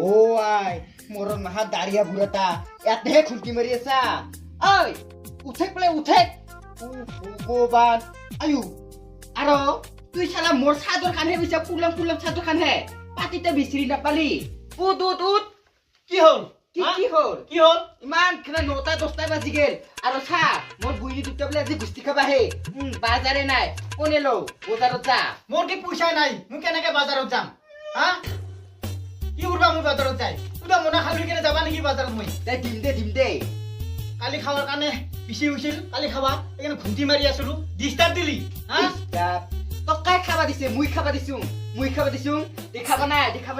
ও আই মরণ মাহা দাঁড়িয়া বুড়াটা এতেহে খুঁটি মারি আছা ওই উঠেক বলে উঠেক ভগবান আয়ু আর তুই শালা মোর চাদর খানহে বুঝা পুলাম পুলাম চাদর খানহে পাতিতে বিচৰি নাপালি উঠ উঠ উঠ কি হল কি হল কি হল ইমান খানা 9টা 10টা বাজি গেল আৰু চা মোৰ বুইনি দুটা বলে আজি গুষ্টি খাবা হে বাজাৰে নাই কোনে লো বজাৰত যা মোর কি পয়সা নাই মই কেনেকে বাজারত যাম হ্যাঁ কি উড়বা মই বাজারত যাই তুই মনা খালি কেনে যাবা নেকি বাজারত মই দে দিম দে কালি খাওয়ার কারণে পিছি হৈছিল কালি খাবা এখানে ঘুমটি মারি আসলো ডিস্টার্ব দিলি হ্যাঁ তকাই খাবা দিছে মুই খাবা দিছো দেখাবা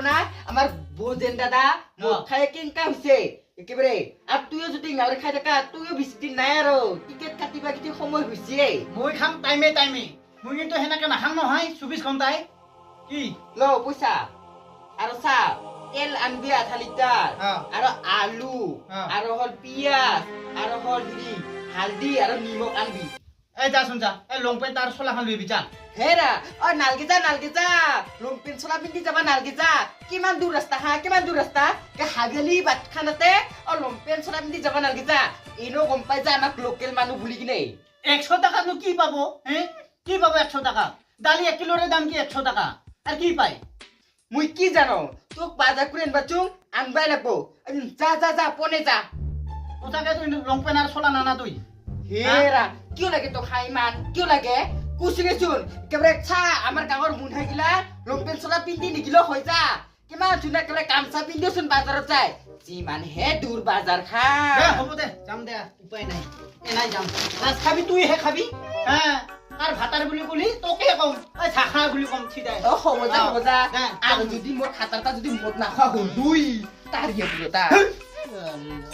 না আমার বোজেন দাদা মোর খাই কেনকা হইছে একেবারে আর তুইও যদি নারে খাই থাকা তুইও বেশি দিন নাই আর টিকেট কাটিবা কিতি সময় হইছে মই খাম টাইমে মই কিন্তু হেনাকে নাখাম নহয় 24 ঘন্টাই কি ল পয়সা আর চা তেল আনবি আধা লিটার আর আলু আর হল পিয়াজ আর হল হালদি আর নিমখ আনবি এই যা শুন যা এই লং পেন্ট আর চোলাখান লইবি যা হেরা ও নালগে যা লং পেন্ট চোলা পিন্ধি যাবা নালগে যা কিমান দূর রাস্তা কে হাগেলি বাট খানাতে ও লং পেন্ট চোলা পিন্ধি যাবা নালগে যা এনো গম পাই যা আমাক লোকেল মানুহ ভুলি কিনে 100 টাকা নো কি পাবো কি পাবো 100 টাকা ডালি 1 কিলোর দাম কি 100 টাকা আর কি পাই মুই কি জানো তোক বাজার করে আনবা চুং আনবাই লাগবো যা পনে যা ওটাকে তুই লং পেন্ট আর চোলা নানা তুই হেরা কিয় লাগে তো খাই মান কিয় লাগে কুছিনে চুন কেবরে ছা আমার গাঁৱৰ মুন্হাই গিলা লং পেন্ট চোলা পিন্ধি নিগিলো হৈ যা কিমান ধুনীয়া কেবরে গামছা পিন্ধিচোন বাজাৰত যায় যিমান হে দূৰ বাজাৰ খা হ'ব দে যাম দে উপায় নাই এনাই যাম লাজ খাবি তুই হে খাবি হ্যাঁ আর ভাতার বুলি কলি তোকে কম ওই ছাখা বুলি কম ছিদাই ও হ'ব যা আৰু যদি মোৰ খাতাৰটা যদি মত নাখোৱা হ'ল দুই তাৰিয়ে বুলতা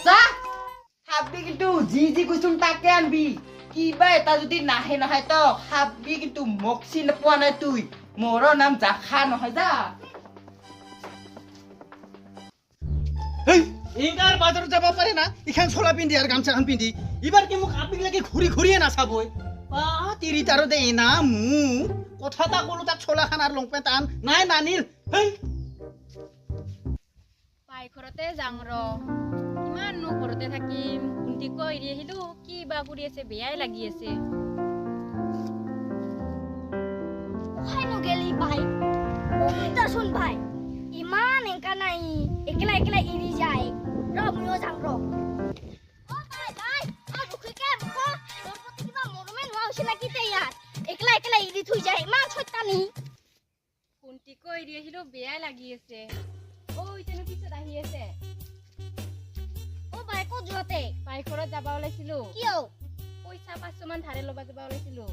যা হাবি কিন্তু যি কৈছোন তাকে আনবি কিবা এটা যদি নাহে নহয় তো হাবি কিন্তু মোক চিন পোৱা নাই তুই মোর নাম জাখা নহয় যা ইনকার বাজারত যাব পারে না ইখান ছোলা পিন্ধি আর গামছা খান পিন্ধি এবার কি মোক আপিক লাগি ঘুরিয়ে নাচাবই তিরি তারো দে না মু কথাটা কলো তাক ছোলা খান আর লং পেন্ট আন নাই নানিল পাই ঘৰতে যাং ৰ ইমাননো ঘৰতে থাকিম ভণ্টি কৈ এৰি আহিলো কি বা কৰি আছে বেয়াই লাগি আছে খাইনো গেলি ভাই ওইটা শুন ভাই ইমান একা নাই একলা এৰি যায় ৰ ময়ো যাম ৰ ও ভাই আৰ মুখকে মুখ তোৰ প্ৰতি কিবা মৰমে নোয়া হইছে নাকি তে ইয়াৰ একলা এৰি থৈ যায় ইমান ছয়তানি ভণ্টি কৈ এৰি আহিলো বেয়াই লাগি আছে ওই তেনে পিছত আহি আছে ও ভাই কো যোতে পাই ঘৰত যাবা ওলাইছিলো কিয় পইচা 500 মান ধাৰে লবা যাবা ওলাইছিলো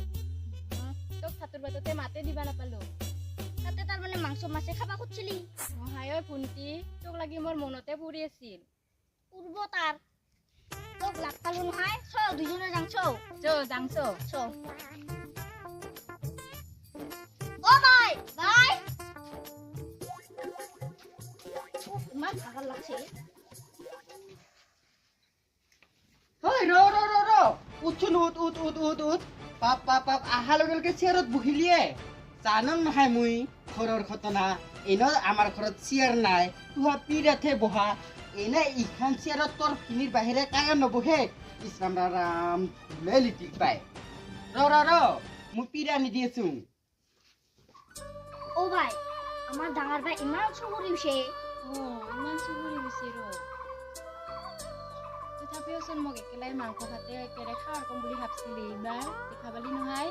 তোক ছাতুৰ বাটতে মাতে দিবা নাপালো তাতে তাৰ মানে মাংস মাছে খাবা খুজিলি নহয় ঐ ভণ্টি তোক লাগি মোৰ মনতে পৰি আছিল পূর্ব তার তোক লাগ পালো নহয় চ দুজনে যাং যাংছ চ ও ভাই ইমান ভাগৰ লাগছে হয় ৰ উঠুন উঠ পাপ আহা লগে চেয়াৰত বহিলিয়ে জানন নহয় মুই ঘৰৰ ঘটনা এনে আমাৰ ঘৰত চেয়াৰ নাই তুহা পিৰাথে বহা এনে ইখান চেয়াৰত তোৰ খিনিৰ বাহিৰে কায়া নবহে ইছৰাম ৰাম ধুলে লিটিক পাই ৰ মই পিৰা নিদিয়েছো ও ভাই আমাৰ ডাঙাৰ ভাই ইমান চুগুৰি উঠে ইমান চুগুৰি হৈছে ৰ তথাপিওচোন মোক একেলাই মাংস ভাতে একেবাৰে খাৱাৰ কম বুলি ভাবছিলি এইবাৰ দেখা পালি নহয়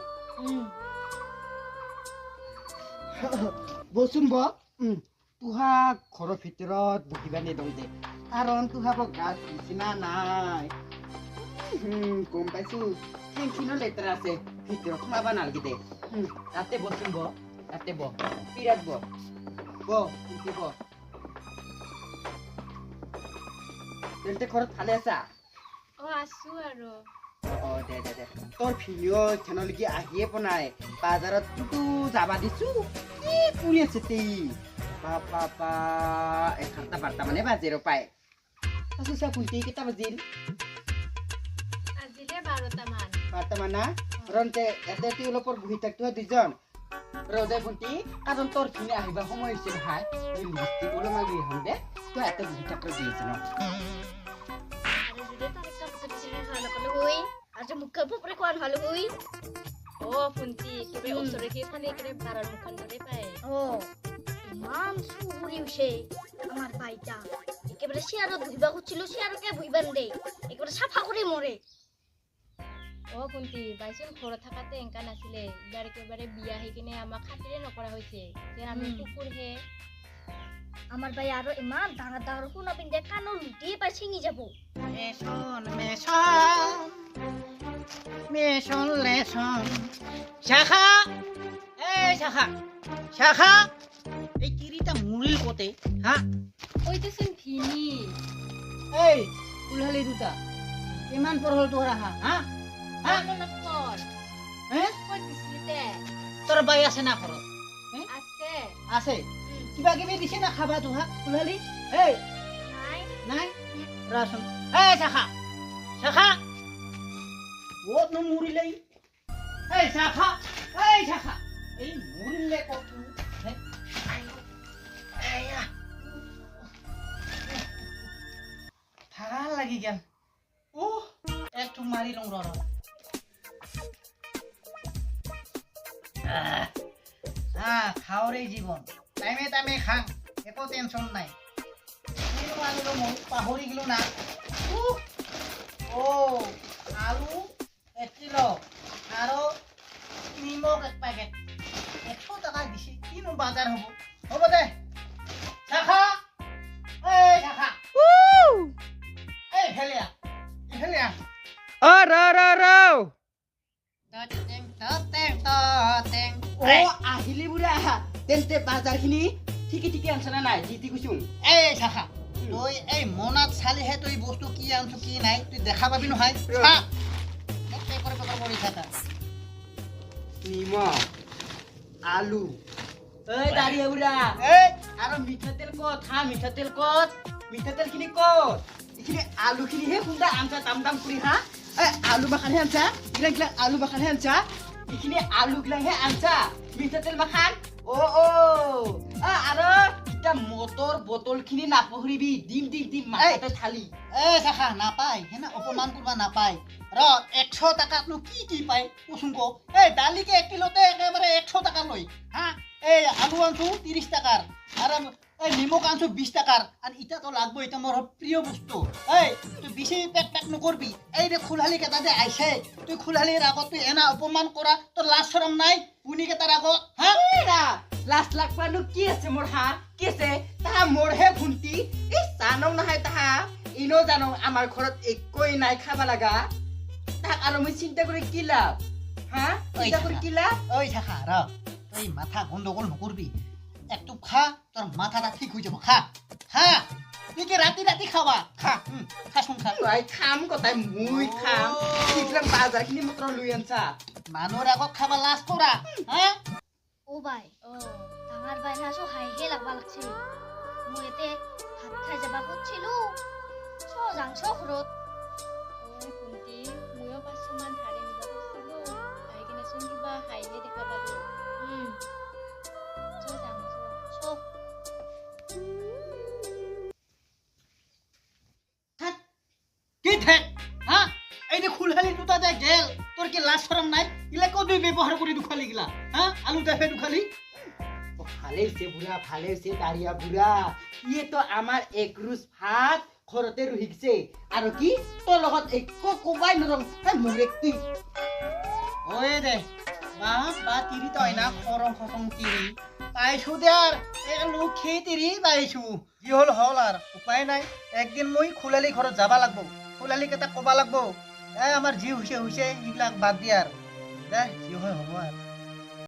বচোন তুহা ঘৰৰ ভিতৰত বহিবা নেদং দে কাৰণ তুহা গাত নিচিনা নাই গম পাইছো খিনো লেতেৰা আছে ভিতৰত সোমাবা নালাগে দে তাতে বচোন তাতে বিৰাট তেন্তে ঘৰত ভালে আছা আছো আৰু দে তোৰ ভিনিও এখানলৈকে আহিয়ে পোনাই বাজাৰততো যাবা দিছো কি কৰি আছে তেই বাবা 11টা মানে বাজে ৰ পাই আছো চা ভণ্টি কেইটা বাজিল আজিলে 12টা মান না ৰন্তে এতে টিউলপৰ বহি থাকতো দুজন ৰজাই ভণ্টি কাৰণ তোৰ ভিনি আহিবা সময় হৈছে নহয় এই লিপষ্টিক ওলমাই লৈ আহোঁ দে তই এতে বহি থাকলে দি আছে ন আরে যদি তার একটা কিছু ভালো করে হই আর যে মুখ উপরে কোন ভালো হই অ ফুন্তি একেবাৰে ওচৰতে থাকি একেবাৰে বাৰৰ মুখখন ধৰে পায় ও ইমান সুহুরি উঠে আমার ভাইটা একেবারে শেয়ারত বহিবা করছিল শেয়ারকে বহিবান দে একেবারে সাফা করে মরে অ ফুন্তি বাইচোন ঘৰত থাকাতে এনেকা নাছিলে এইবাৰ একেবাৰে বিয়া হৈ কিনে আমাক খাতিৰে নকৰা হৈছে যে আমি কুকুৰহে আমাৰ ভাই আৰো ইমান ডাঙৰ ডাঙৰ সোণা পিন্ধে কাণৰ লুটি পাই ছিঙি যাব মেশন মেশন লেশন শাখা এই শাখা শাখা এই তিরিটা মুড়িল কোতে হ্যাঁ ওইটোচোন ভিনি এই কুলহালি দুটা ইমান পৰ হল তোৰ আহা হা হা নকৰ হে ক'ত দিছিলি তে তোৰ বাই আছে না ঘৰত আছে আছে কিবা কিবি দিছে না খাবা তোহা কুলহালি এই নাই নাই রাসন এই শাখা শাখা ওত নো মুড়িলে এই শাখা এই মুড়িলে কত আয়া ভাল লাগি গেল ও একটু মারি লং র খাওয়ারে জীবন টাইমে টাইমে খাং একো টেনশন নাই আনিলো মই পাহৰি গেলো না ও আলু 1 কিলো আৰু নিমখ 1 পেকেট 100 টাকা দিছে কিনো বাজাৰ হ'ব দে শাখা এই শাখা এই হেলিয়া অ ৰ টেং অ আহিলি বুঢ়া তেন্তে বাজাৰখিনি ঠিকে আনছে না নাই জিতি কৈছো এই শাখা তই এই মনাত চালিহে তই বস্তু কি আনছো কি নাই তুই দেখা পাবি নহয় চা পেপাৰ কৰি থাকা নিমখ আলু এই দাঁড়িয়ে বুঢ়া এই আৰু মিঠাতেল ক'ত মিঠাতেলখিনি ক'ত এইখিনি আলুখিনিহে খুন্দা আনছা দাম কৰি হা এই আলু মাখানহে আনছা গিলা আলু মাখানহে আনছা এইখিনি আলুগিলাহে আনছা মিঠাতেল মাখান আৰু এতিয়া মটৰ বটলখিনি নাপাহৰিবি দিম মাথাতে থালি এই শাখা নাপায় হেনা অপমান কৰবা নাপায় ৰ 100 টাকাতনো কি পায় কচোন ক এই দালিকে 1 কিলোতে একেবাৰে 100 টাকা লয় হা এই আলু আনছো 30 টাকাৰ আৰু এই নিমখ আনছো 20 টাকাৰ আৰু ইটা তো লাগব এটা মোৰ প্ৰিয় বস্তু এই তুই বেছি পেক নকৰবি এই ৰে খুলহালি কেটা যে আইছে তুই খুলহালিৰ আগত তুই এনা অপমান কৰা তোৰ লাজ শৰম নাই পুনি কেটাৰ আগত হা লাজ লাগবানো কি আছে মোৰ হা কি আছে তাহা মোৰহে ভুন্তি এই জানক নহয় তাহা ইনো জানক আমাৰ ঘৰত একোই নাই খাবা লাগা তাক আৰু মই চিন্তা কৰি কি লাভ হা চিন্তা কৰি কি লাভ ওই শাখা ৰ তুই মাথা গন্ডগোল নকৰবি একটু খা তোর মাথাটা ঠিক হয়ে যাব খা তুই কি রাতি খাওয়া খা খাচোন খা তই খাম কথাই মুই খাম এইগিলা বাজাৰখিনি মাত্ৰ লৈ আনছা মানুহৰ আগত খাবা লাজ কৰা হা ও ভাই ডাঙৰ ভাই না সো হাইহে লাগবা লাগছে মই এতে ভাত খাই যাবা খুঁজছিল যাংছ ঘৰত ঐ ফুন্তি ময়ো 500 মান ধাৰে নিব খুজিছিলোঁ আহি কিনেচোন কিবা হাইহে দেখা পালোঁ কি ঠেক হা এই যে খুলহালি দুটা যে গেল তোর কি লাজ শরম নাই ইলা কত ব্যবহার করি দুখালি গিলা হা আলু দেখে দুখালি ভালে হৈছে দাঁড়িয়া বুঢ়া ইয়ে তো আমাৰ একৰুচ ভাত ঘৰতে ৰহি গছে আৰু কি তোৰ লগত একো কবাই নৰং মোৰে তুই ওই দে বা তিরি তই না খরম খসম তিরি পাইছো দেয়ার লোক খেয়ে তিরি পাইছো কি হল আর উপায় নাই একদিন মই খুলালি ঘৰত যাবা লাগবো খুলালি কেটা কবা লাগবো আমার জি হুইছে এইবিলাক বাদ দিয়ার দে যি হয় হ'ব আর